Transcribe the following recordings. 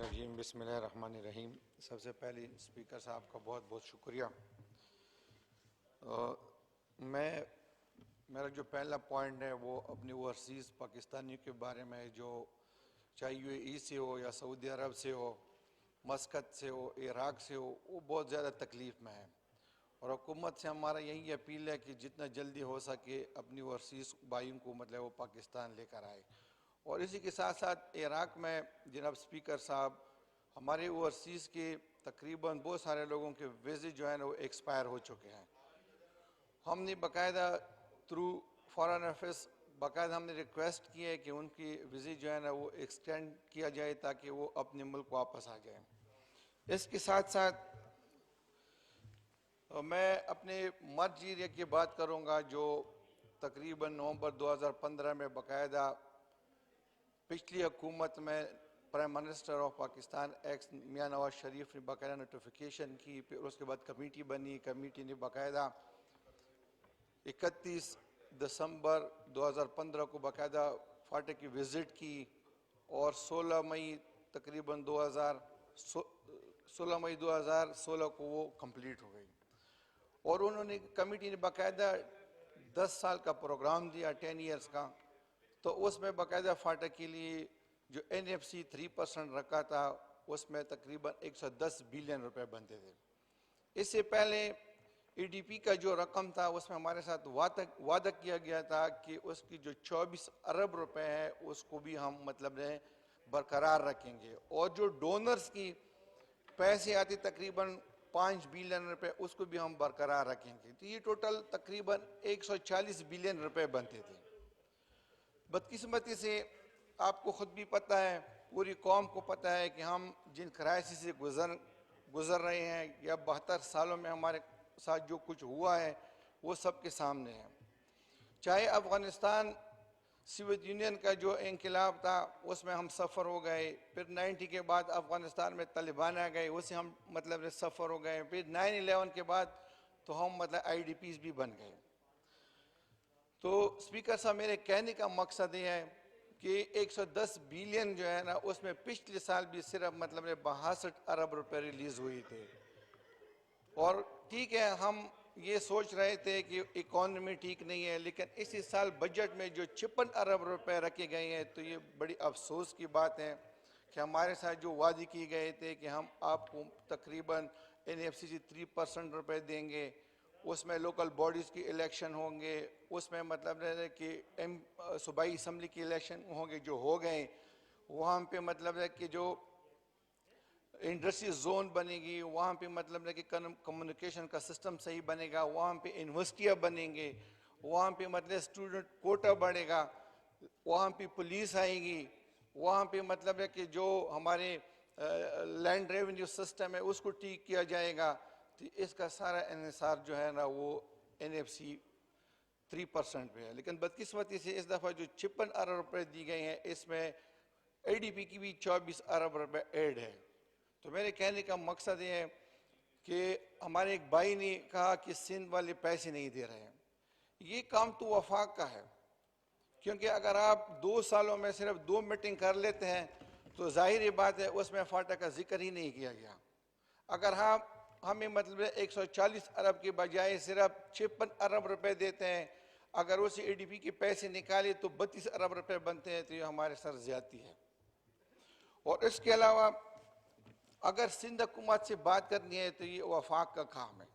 रजीम बिस्मिल्लाहिर्रहमानिर्रहीम। सबसे पहले स्पीकर साहब का बहुत बहुत शुक्रिया। मेरा जो पहला पॉइंट है वो अपनी ओवरसीज़ पाकिस्तानियों के बारे में, जो चाहे यूएई से हो या सऊदी अरब से हो, मस्कत से हो, इराक़ से हो, वो बहुत ज़्यादा तकलीफ़ में है और हुकूमत से हमारा यही अपील है कि जितना जल्दी हो सके अपनी ओवरसीज़ भाइयों को मतलब वो पाकिस्तान लेकर आए। और इसी के साथ साथ इराक़ में जनाब स्पीकर साहब, हमारे ओवरसीज़ के तकरीबन बहुत सारे लोगों के वीज़े जो है ना वो एक्सपायर हो चुके हैं। हमने बाकायदा थ्रू फॉरेन अफेयर्स बाकायदा हमने रिक्वेस्ट की है कि उनकी वीज़े जो है ना वो एक्सटेंड किया जाए ताकि वो अपने मुल्क वापस आ जाए। इसके साथ साथ मैं अपने मर्ज एरिया की बात करूँगा, जो तकरीबन नवंबर 2015 में बाकायदा पिछली हुकूमत में prime minister of Pakistan ex Mian Nawaz Sharif ने बाकायदा नोटिफिकेशन की, फिर उसके बाद कमेटी बनी। कमेटी ने बाकायदा 31 दिसंबर 2015 को बाकायदा फाटक की विज़िट की और 16 मई तकरीबन 2016 को वो कंप्लीट हो गई। और उन्होंने कमेटी ने बाकायदा 10 साल का प्रोग्राम दिया, 10 ईयर्स का। तो उसमें बाकायदा फाटक के लिए जो NFC 3% रखा था उसमें तकरीबन 110 बिलियन रुपए बनते थे। इससे पहले EDP का जो रकम था उसमें हमारे साथ वादा किया गया था कि उसकी जो 24 अरब रुपए है उसको भी हम मतलब बरकरार रखेंगे, और जो डोनर्स की पैसे आते तकरीबन 5 बिलियन रुपए उसको भी हम बरकरार रखेंगे। तो ये टोटल तकरीबन 140 बिलियन रुपए बनते थे। बदकिस्मती से आपको ख़ुद भी पता है, पूरी कौम को पता है कि हम जिन क्राइसिस से गुज़र रहे हैं या 72 सालों में हमारे साथ जो कुछ हुआ है वो सबके सामने है। चाहे अफ़गानिस्तान सोवियत यूनियन का जो इनकलाब था उसमें हम सफ़र हो गए, फिर 90 के बाद अफ़गानिस्तान में तालिबान आ गए, उससे हम मतलब सफ़र हो गए, फिर 9/11 के बाद तो हम मतलब IDPs भी बन गए। तो स्पीकर साहब, मेरे कहने का मकसद ये है कि 110 बिलियन जो है ना उसमें पिछले साल भी सिर्फ मतलब 62 अरब रुपए रिलीज़ हुई थे। और ठीक है, हम ये सोच रहे थे कि इकॉनमी ठीक नहीं है, लेकिन इसी साल बजट में जो 56 अरब रुपए रखे गए हैं तो ये बड़ी अफसोस की बात है कि हमारे साथ जो वादे किए गए थे कि हम आपको तकरीबन NFC से 3% रुपए देंगे, उसमें लोकल बॉडीज़ की इलेक्शन होंगे, उसमें मतलब है कि सूबाई असम्बली की इलेक्शन होंगे जो हो गए, वहाँ पे मतलब है कि जो इंडस्ट्री जोन बनेगी, वहाँ पे मतलब है कि कम्युनिकेशन का सिस्टम सही बनेगा, वहाँ पे यूनिवर्सिटियाँ बनेंगे, वहाँ पे मतलब स्टूडेंट कोटा बढ़ेगा, वहाँ पे पुलिस आएगी, वहाँ पे मतलब है कि जो हमारे लैंड रेवेन्यू सिस्टम है उसको ठीक किया जाएगा। तो इसका सारा इन्हिसार जो है ना वो NFC 3% पे है। लेकिन बदकिस्मती से इस दफ़ा जो 56 अरब रुपए दी गए हैं इसमें ADP की भी 24 अरब रुपए ऐड है। तो मेरे कहने का मकसद ये है कि हमारे एक भाई ने कहा कि सिंध वाले पैसे नहीं दे रहे हैं। ये काम तो वफाक का है, क्योंकि अगर आप 2 सालों में सिर्फ 2 मीटिंग कर लेते हैं तो जाहिर बात है उसमें फाटक का जिक्र ही नहीं किया गया। अगर हमें मतलब 140 अरब के बजाय सिर्फ 56 अरब रुपए देते हैं, अगर उस ADP के पैसे निकाले तो 32 अरब रुपए बनते हैं, तो ये हमारे सर ज्यादती है। और इसके अलावा अगर सिंध हुकूमत से बात करनी है तो ये वफाक का काम है,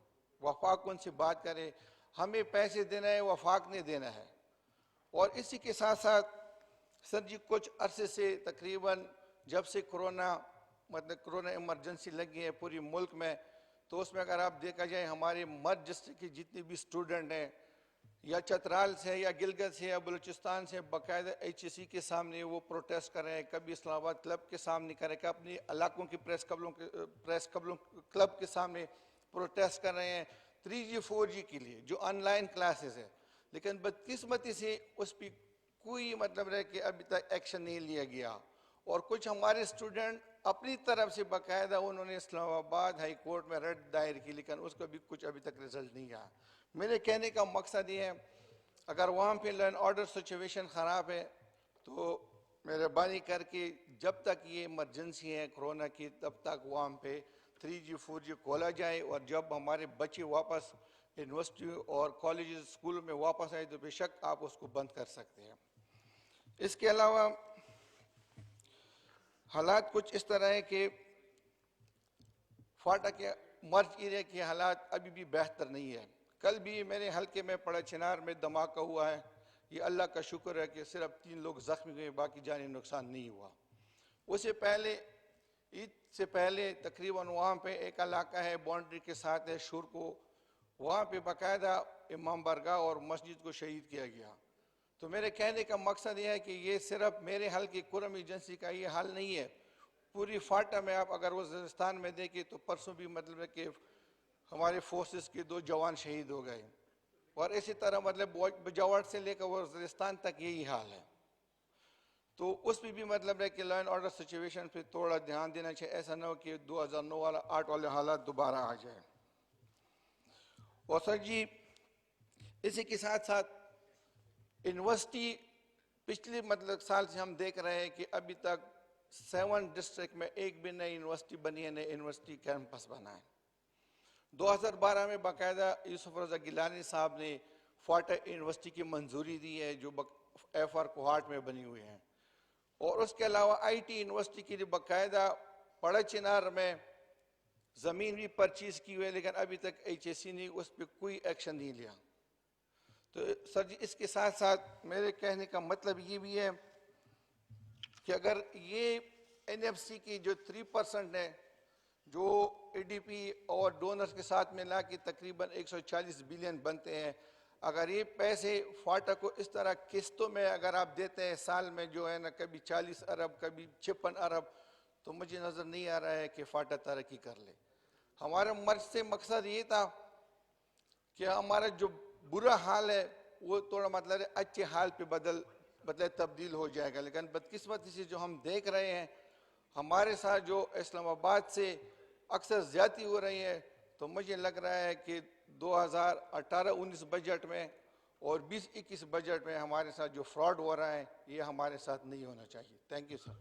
वफाक उनसे बात करे, हमें पैसे देना है, वफाक ने देना है। और इसी के साथ साथ सर जी, कुछ अरसे से तकरीबन जब से कोरोना इमरजेंसी लगी है पूरी मुल्क में, तो उसमें अगर आप देखा जाए हमारे मर्ज डिस्ट्रिक्ट के जितने भी स्टूडेंट हैं या चतराल से या गिलगित से या बलूचिस्तान से बाकायदा HEC के सामने वो प्रोटेस्ट कर रहे हैं, कभी इस्लामाबाद क्लब के सामने कर रहे हैं, अपने इलाकों की प्रेस क्लब के सामने प्रोटेस्ट कर रहे हैं 3G 4G के लिए जो ऑनलाइन क्लासेस है। लेकिन बदकिस्मती से उस पर कोई मतलब है कि अभी तक एक्शन नहीं लिया गया। और कुछ हमारे स्टूडेंट अपनी तरफ से बाकायदा उन्होंने इस्लामाबाद हाई कोर्ट में रेड दायर की, लेकिन उसका भी कुछ अभी तक रिजल्ट नहीं आया। मेरे कहने का मकसद ये है, अगर वहाँ पे लॉ एंड ऑर्डर सिचुएशन ख़राब है तो मेहरबानी करके जब तक ये इमरजेंसी है कोरोना की तब तक वहाँ पे 3G 4G खोला जाए, और जब हमारे बच्चे वापस यूनिवर्सिटी और कॉलेज स्कूल में वापस आए तो बेशक आप उसको बंद कर सकते हैं। इसके अलावा हालात कुछ इस तरह है कि फाटा के मर्ज एरिया के हालात अभी भी बेहतर नहीं है। कल भी मेरे हल्के में पड़ा चिनार में धमाका हुआ है, ये अल्लाह का शुक्र है कि सिर्फ 3 लोग जख्मी हुए, बाकी जानी नुकसान नहीं हुआ। उससे पहले ईद से पहले तकरीबन वहाँ पे एक इलाका है बाउंड्री के साथ है शुर को, वहाँ पे बाकायदा इमाम बारगाह और मस्जिद को शहीद किया गया। तो मेरे कहने का मकसद यह है कि ये सिर्फ मेरे हल्के कुरम एजेंसी का ये हाल नहीं है, पूरी फाटा में आप अगर वज़ीरिस्तान में देखें तो परसों भी मतलब है कि हमारे फोर्सेस के 2 जवान शहीद हो गए, और इसी तरह मतलब बिजावर से लेकर वज़ीरिस्तान तक यही हाल है। तो उस पर भी मतलब है कि लॉ एंड ऑर्डर सिचुएशन पे थोड़ा ध्यान देना चाहिए, ऐसा ना हो कि 2009 वाला 8 वाले हालात दोबारा आ जाए। और सर जी इसी के साथ साथ यूनिवर्सिटी पिछले मतलब साल से हम देख रहे हैं कि अभी तक 7 डिस्ट्रिक्ट में एक भी नई यूनिवर्सिटी बनी है, नई यूनिवर्सिटी कैंपस बना है। 2012 में बाकायदा यूसुफ रजा गिलानी साहब ने फाटा यूनिवर्सिटी की मंजूरी दी है जो FR कोहाट में बनी हुई है, और उसके अलावा IT यूनिवर्सिटी की जो बाकायदा पड़ा चिनार में ज़मीन भी परचेज की हुई है, लेकिन अभी तक HSC ने उस पर कोई एक्शन नहीं लिया। तो सर जी इसके साथ साथ मेरे कहने का मतलब ये भी है कि अगर ये NFC की जो 3% है जो ADP और डोनर्स के साथ मिला के तकरीबन 140 बिलियन बनते हैं, अगर ये पैसे फाटा को इस तरह किस्तों में अगर आप देते हैं साल में जो है ना कभी 40 अरब कभी 56 अरब, तो मुझे नज़र नहीं आ रहा है कि फाटा तरक्की कर ले। हमारे मर्ज से मकसद ये था कि हमारा जो बुरा हाल है वो थोड़ा मतलब अच्छे हाल पे बदले तब्दील हो जाएगा, लेकिन बदकिस्मती से जो हम देख रहे हैं हमारे साथ जो इस्लामाबाद से अक्सर ज्यादती हो रही है, तो मुझे लग रहा है कि 2018-19 बजट में और 20-21 बजट में हमारे साथ जो फ्रॉड हो रहा है ये हमारे साथ नहीं होना चाहिए। Thank you sir.